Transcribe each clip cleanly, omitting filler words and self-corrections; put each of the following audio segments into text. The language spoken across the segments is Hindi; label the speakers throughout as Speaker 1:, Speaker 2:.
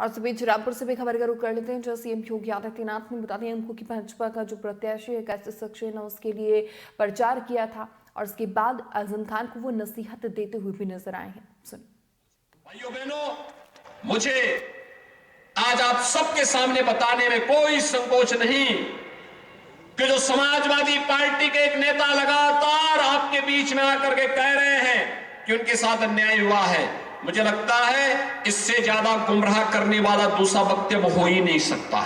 Speaker 1: और इस बीच रामपुर से भी खबर का रुख कर लेते हैं, जहां सीएम योगी आदित्यनाथ ने बता दिया हमको कि भाजपा का जो प्रत्याशी है कैसे सक्सेन है उसके लिए प्रचार किया था और उसके बाद आजम खान को वो नसीहत देते हुए भी नजर आए हैं। सुन
Speaker 2: भाइयों बहनों, मुझे आज आप सबके सामने बताने में कोई संकोच नहीं कि जो समाजवादी पार्टी के एक नेता लगातार आपके बीच में आकर के कह रहे हैं कि उनके साथ अन्याय हुआ है, मुझे लगता है इससे ज्यादा गुमराह करने वाला दूसरा वक्तव्य हो ही नहीं सकता।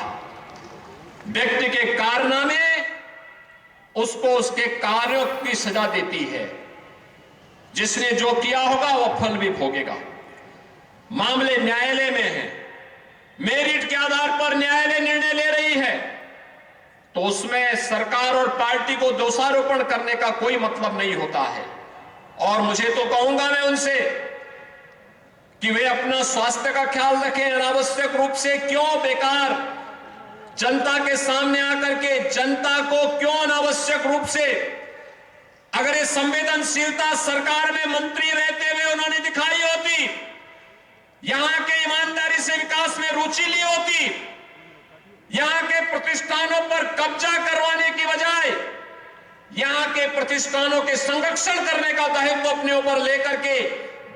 Speaker 2: व्यक्ति के कारनामे उसको उसके कार्यों की सजा देती है। जिसने जो किया होगा वह फल भी भोगेगा। मामले न्यायालय में है, मेरिट के आधार पर न्यायालय निर्णय ले रही है, तो उसमें सरकार और पार्टी को दोषारोपण करने का कोई मतलब नहीं होता है। और मुझे तो कहूंगा मैं उनसे कि वे अपना स्वास्थ्य का ख्याल रखें। अनावश्यक रूप से क्यों बेकार जनता के सामने आकर के जनता को क्यों अनावश्यक रूप से, अगर ये संवेदनशीलता सरकार में मंत्री रहते हुए उन्होंने दिखाई होती, यहां के ईमानदारी से विकास में रुचि ली होती, यहां के प्रतिष्ठानों पर कब्जा करवाने की बजाय यहां के प्रतिष्ठानों के संरक्षण करने का दायित्व अपने ऊपर लेकर के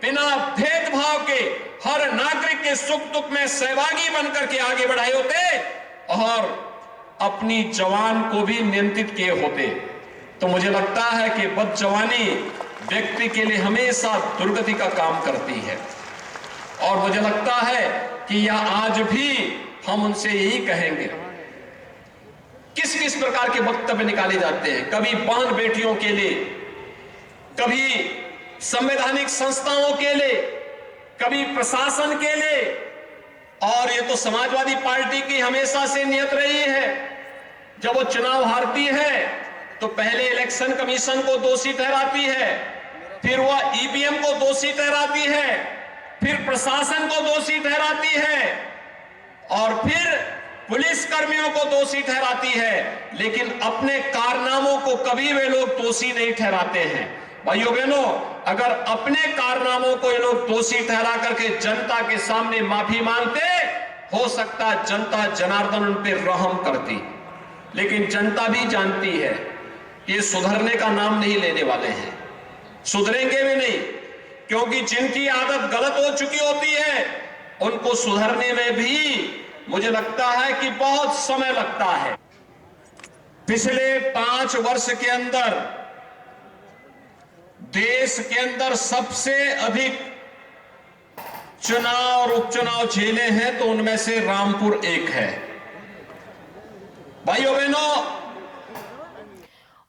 Speaker 2: बिना भेदभाव के हर नागरिक के सुख दुख में सहभागी बनकर के आगे बढ़ाए होते और अपनी जवान को भी नियंत्रित किए होते, तो मुझे लगता है कि बदजवानी व्यक्ति के लिए हमेशा दुर्गति का काम करती है। और मुझे लगता है कि यह आज भी हम उनसे यही कहेंगे। किस किस प्रकार के वक्तव्य निकाले जाते हैं, कभी बहन बेटियों के लिए, कभी संवैधानिक संस्थाओं के लिए, कभी प्रशासन के लिए। और ये तो समाजवादी पार्टी की हमेशा से नियत रही है, जब वो चुनाव हारती है तो पहले इलेक्शन कमीशन को दोषी ठहराती है, फिर वह ईवीएम को दोषी ठहराती है, फिर प्रशासन को दोषी ठहराती है और फिर पुलिस कर्मियों को दोषी ठहराती है, लेकिन अपने कारनामों को कभी वे लोग दोषी नहीं ठहराते हैं। भाइयों बहनों, अगर अपने कारनामों को ये लोग दोषी ठहरा करके जनता के सामने माफी मांगते, हो सकता जनता जनार्दन उन पर रहम करती, लेकिन जनता भी जानती है ये सुधरने का नाम नहीं लेने वाले हैं, सुधरेंगे भी नहीं, क्योंकि जिनकी आदत गलत हो चुकी होती है उनको सुधरने में भी मुझे लगता है कि बहुत समय लगता है। पिछले 5 वर्ष के अंदर देश के अंदर सबसे अधिक चुनाव और उपचुनाव झेले हैं, तो उनमें से रामपुर एक है। भाइयों बहनों,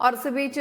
Speaker 1: और इस बीच